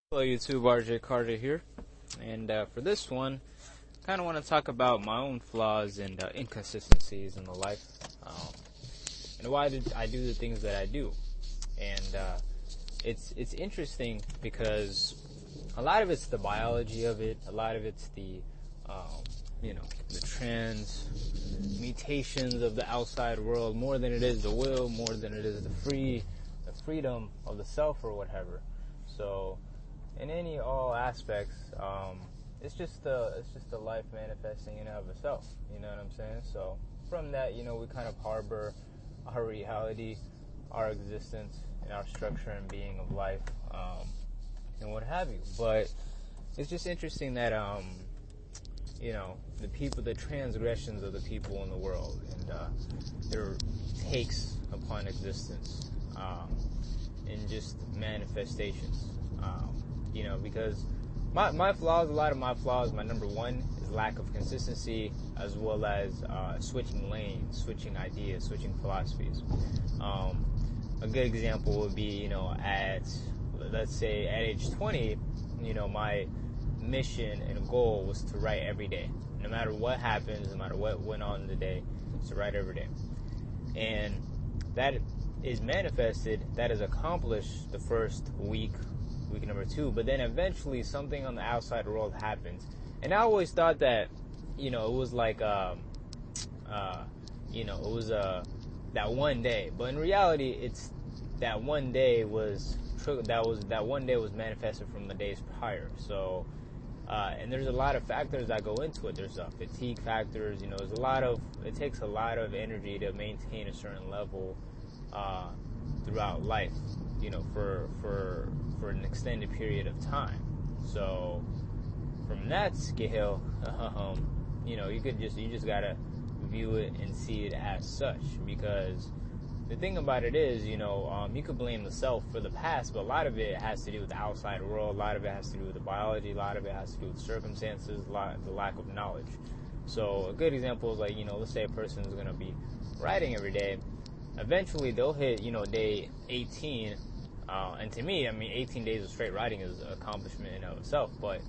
Hello YouTube, RJ Carter here, and for this one, kind of want to talk about my own flaws and inconsistencies in the life, and why did I do the things that I do. And it's interesting because a lot of it's the biology of it, a lot of it's the the transmutations of the outside world, more than it is the will, more than it is the freedom of the self or whatever. So in all aspects, it's just the life manifesting in and of itself. You know what I'm saying? So from that, we kind of harbor our reality, our existence, and our structure and being of life, and what have you. But it's just interesting that the transgressions of the people in the world and their takes upon existence, and just manifestations. Because my flaws, a lot of my flaws, my number one is lack of consistency, as well as switching lanes, switching ideas, switching philosophies. A good example would be, let's say at age 20, my mission and goal was to write every day. No matter what happens, no matter what went on in the day, it's to write every day. And that is manifested, that is accomplished the first week number 2, but then eventually something on the outside world happens. And I always thought that, it was like, it was that one day. But in reality, it's that one day was manifested from the days prior. So, and there's a lot of factors that go into it. There's fatigue factors. It takes a lot of energy to maintain a certain level throughout life. For an extended period of time. So from that scale, you just gotta view it and see it as such, because the thing about it is, you could blame the self for the past, but a lot of it has to do with the outside world, a lot of it has to do with the biology, a lot of it has to do with circumstances, the lack of knowledge. So a good example is let's say a person is gonna be writing every day. Eventually they'll hit, day 18, and to me, 18 days of straight writing is an accomplishment in and of itself, but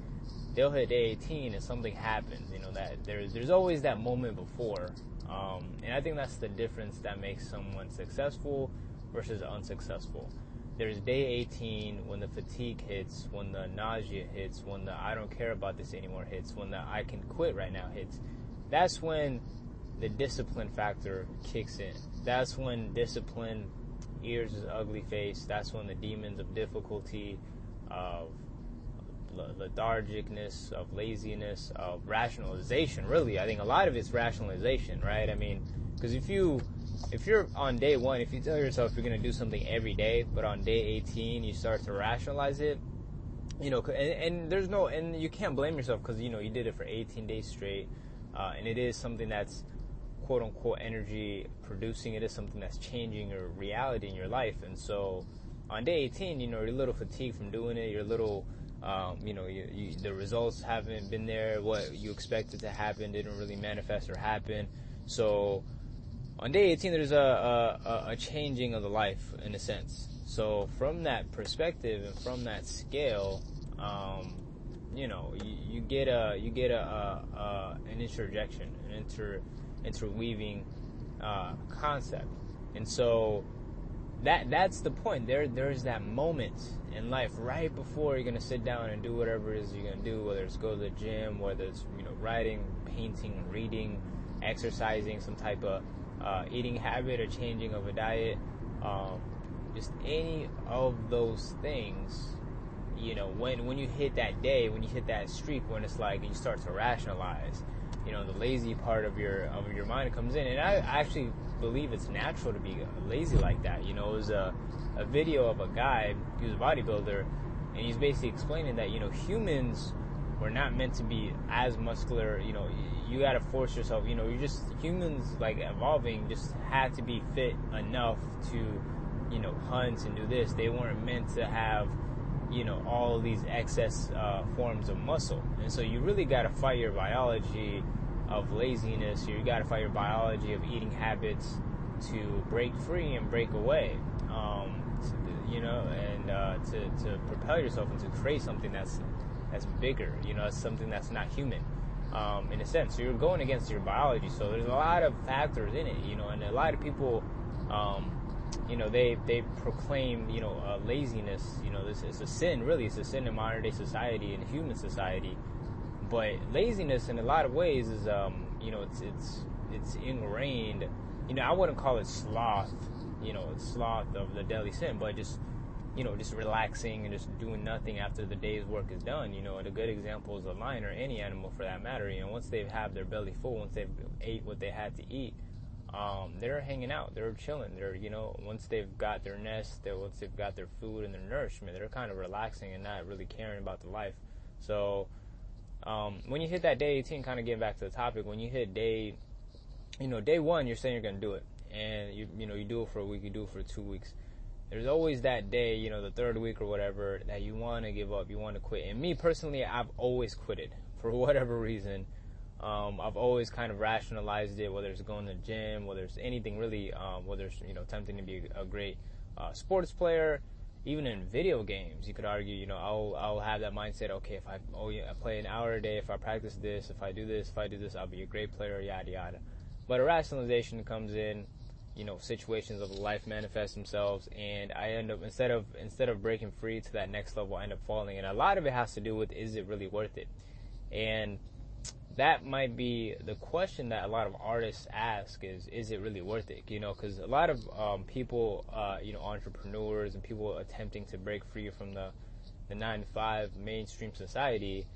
they'll hit day 18 and something happens, that there's always that moment before, and I think that's the difference that makes someone successful versus unsuccessful. There's day 18 when the fatigue hits, when the nausea hits, when the I don't care about this anymore hits, when the I can quit right now hits. That's when the discipline factor kicks in. That's when discipline ears his ugly face. That's when the demons of difficulty, of lethargicness, of laziness, of rationalization, really, I think a lot of it's rationalization, right? Because if you're on day 1, if you tell yourself you're going to do something every day, but on day 18 you start to rationalize it, and you can't blame yourself, because you did it for 18 days straight, and it is something that's quote unquote energy producing. It is something that's changing your reality in your life. And so on day 18, you're a little fatigued from doing it. You're a little, the results haven't been there. What you expected to happen didn't really manifest or happen. So on day 18, there's a changing of the life in a sense. So from that perspective and from that scale, you get an interjection, interweaving concept. And so that's the point. There's that moment in life right before you're gonna sit down and do whatever it is you're gonna do, whether it's go to the gym, whether it's writing, painting, reading, exercising, some type of eating habit or changing of a diet, just any of those things. When you hit that day, when you hit that streak, when it's like you start to rationalize, the lazy part of your mind comes in. And I actually believe it's natural to be lazy like that. It was a video of a guy, he was a bodybuilder, and he's basically explaining that, humans were not meant to be as muscular. You gotta force yourself, humans, like, evolving, just had to be fit enough to, hunt and do this. They weren't meant to have, all of these excess forms of muscle. And so you really got to fight your biology of laziness. You got to fight your biology of eating habits to break free and break away. and to propel yourself and to create something that's bigger, that's something that's not human, in a sense. So you're going against your biology. So there's a lot of factors in it, and a lot of people, they proclaim, laziness. This is a sin. Really, it's a sin in modern day society and human society. But laziness, in a lot of ways, is it's ingrained. I wouldn't call it sloth. It's sloth of the deadly sin, but just relaxing and just doing nothing after the day's work is done. And a good example is a lion or any animal for that matter. Once they've had their belly full, once they've ate what they had to eat, they're hanging out, they're chilling. They're, once they've got their nest, once they've got their food and their nourishment, they're kind of relaxing and not really caring about the life. So, when you hit that day 18, kind of getting back to the topic, when you hit day 1, you're saying you're going to do it. And you do it for a week, you do it for 2 weeks. There's always that day, the third week or whatever, that you want to give up, you want to quit. And me personally, I've always quitted for whatever reason. I've always kind of rationalized it, whether it's going to the gym, whether it's anything really, whether it's, attempting to be a great sports player, even in video games. You could argue, I'll have that mindset, okay, if I play an hour a day, if I practice this, if I do this, I'll be a great player, yada, yada. But a rationalization comes in, situations of life manifest themselves, and I end up, instead of breaking free to that next level, I end up falling. And a lot of it has to do with, is it really worth it? And that might be the question that a lot of artists ask, is it really worth it? Because a lot of people, entrepreneurs and people attempting to break free from the 9-to-5 mainstream society,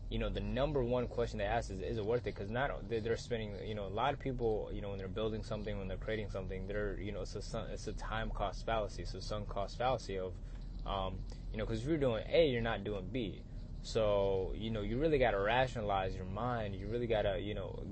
the number one question they ask is it worth it? Because they're spending, a lot of people, when they're building something, when they're creating something, it's a time cost fallacy. It's a sunk cost fallacy of, because if you're doing A, you're not doing B. So, you really got to rationalize your mind. You really got to,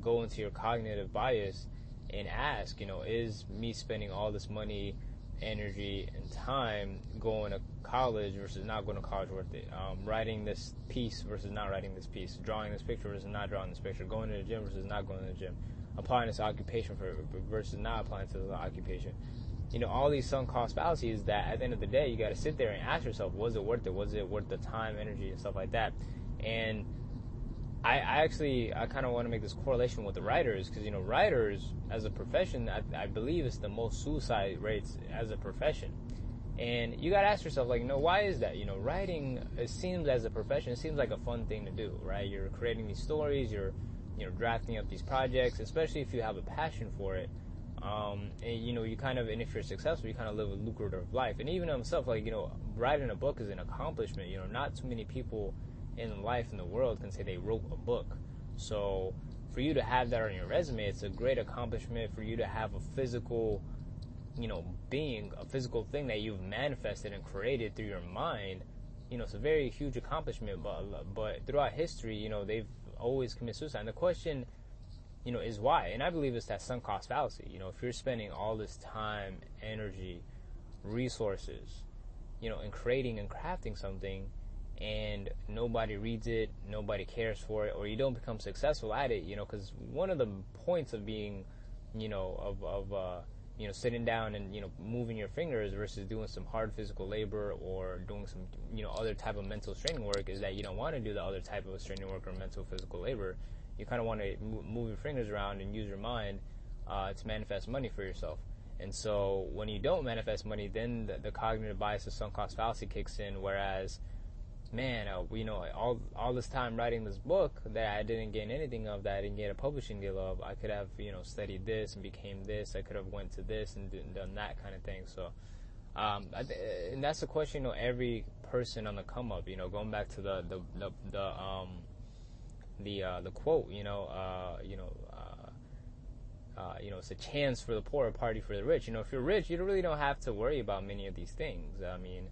go into your cognitive bias and ask, is me spending all this money, energy, and time going to college versus not going to college worth it? Writing this piece versus not writing this piece, drawing this picture versus not drawing this picture, going to the gym versus not going to the gym, applying this occupation versus not applying to the occupation. All these sunk cost fallacies that at the end of the day, you got to sit there and ask yourself, was it worth it? Was it worth the time, energy, and stuff like that? And I kind of want to make this correlation with the writers, because, writers as a profession, I believe it's the most suicide rates as a profession. And you got to ask yourself, why is that? Writing, it seems as a profession, it seems like a fun thing to do, right? You're creating these stories, you're drafting up these projects, especially if you have a passion for it. And you kind of, and if you're successful, you kind of live a lucrative life. And even himself, writing a book is an accomplishment. Not too many people in life in the world can say they wrote a book. So for you to have that on your resume, it's a great accomplishment. For you to have a physical, being, a physical thing that you've manifested and created through your mind, it's a very huge accomplishment. But throughout history, they've always committed suicide. And the question, is why? And I believe it's that sunk cost fallacy. If you're spending all this time, energy, resources, in creating and crafting something, and nobody reads it, nobody cares for it, or you don't become successful at it, because one of the points of being, sitting down and, moving your fingers versus doing some hard physical labor or doing some, other type of mental straining work is that you don't want to do the other type of straining work or mental physical labor. You kind of want to move your fingers around and use your mind to manifest money for yourself. And so when you don't manifest money, then the cognitive bias of sunk cost fallacy kicks in, whereas, man, all this time writing this book that I didn't gain anything of, that I didn't get a publishing deal of, I could have, studied this and became this, I could have went to this and done that kind of thing. So, and that's the question, every person on the come up, going back to the quote, it's a chance for the poor, a party for the rich. If you're rich, you really don't have to worry about many of these things. I mean,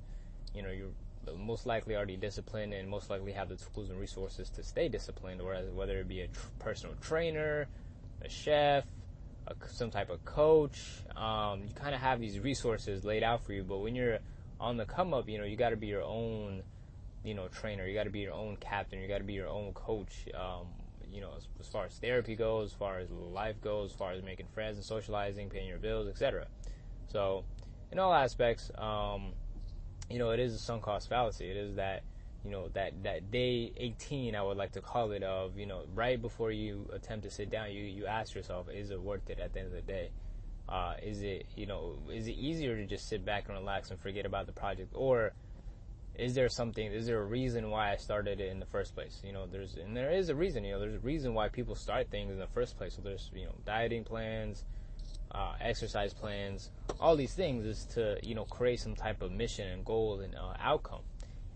you're most likely already disciplined and most likely have the tools and resources to stay disciplined, whether it be a personal trainer, a chef, some type of coach. You kind of have these resources laid out for you, but when you're on the come up, you got to be your own trainer. You got to be your own captain. You got to be your own coach. As far as therapy goes, as far as life goes, as far as making friends and socializing, paying your bills, etc. So, in all aspects, it is a sunk cost fallacy. It is that, that day 18, I would like to call it, of, right before you attempt to sit down, you ask yourself, is it worth it at the end of the day? Is it easier to just sit back and relax and forget about the project, or is there a reason why I started it in the first place? There is a reason. There's a reason why people start things in the first place. So there's, dieting plans, exercise plans, all these things is to, create some type of mission and goal and outcome.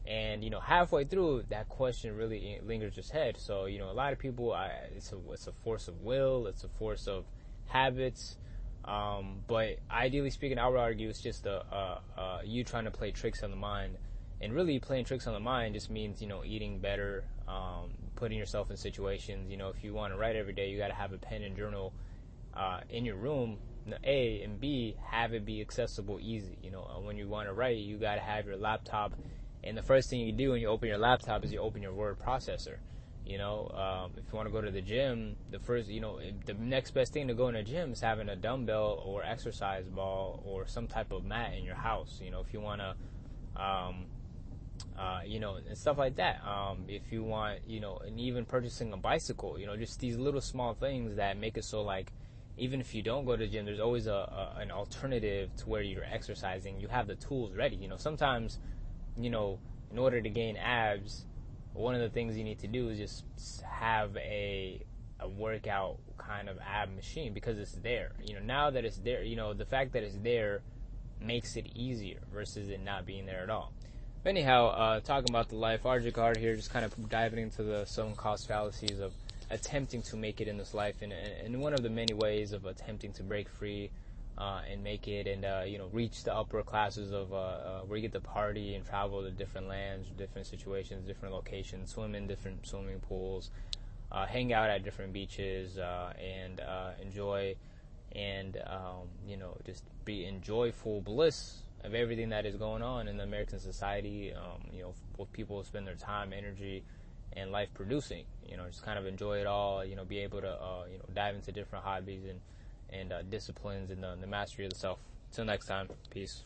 And, halfway through, that question really lingers its head. So, a lot of people, it's a force of will, it's a force of habits. But ideally speaking, I would argue it's just you trying to play tricks on the mind. And really, playing tricks on the mind just means, eating better, putting yourself in situations. If you want to write every day, you got to have a pen and journal in your room, A, and B, have it be accessible, easy. When you want to write, you got to have your laptop, and the first thing you do when you open your laptop is you open your word processor. If you want to go to the gym, the next best thing to go in a gym is having a dumbbell or exercise ball or some type of mat in your house. If you want to, and stuff like that. If you want, and even purchasing a bicycle, just these little small things that make it so, like, even if you don't go to the gym, there's always an alternative to where you're exercising. You have the tools ready. Sometimes, in order to gain abs, one of the things you need to do is just have a workout kind of ab machine, because it's there. Now that it's there, the fact that it's there makes it easier versus it not being there at all. But anyhow, talking about the life, Arjun Card here, just kind of diving into the sunk cost fallacies of attempting to make it in this life, and one of the many ways of attempting to break free and make it, and reach the upper classes of where you get to party and travel to different lands, different situations, different locations, swim in different swimming pools, hang out at different beaches, and enjoy, and just be in joyful bliss of everything that is going on in the American society. What people spend their time, energy, and life producing. Just kind of enjoy it all. Be able to dive into different hobbies and disciplines and the mastery of the self. Till next time, peace.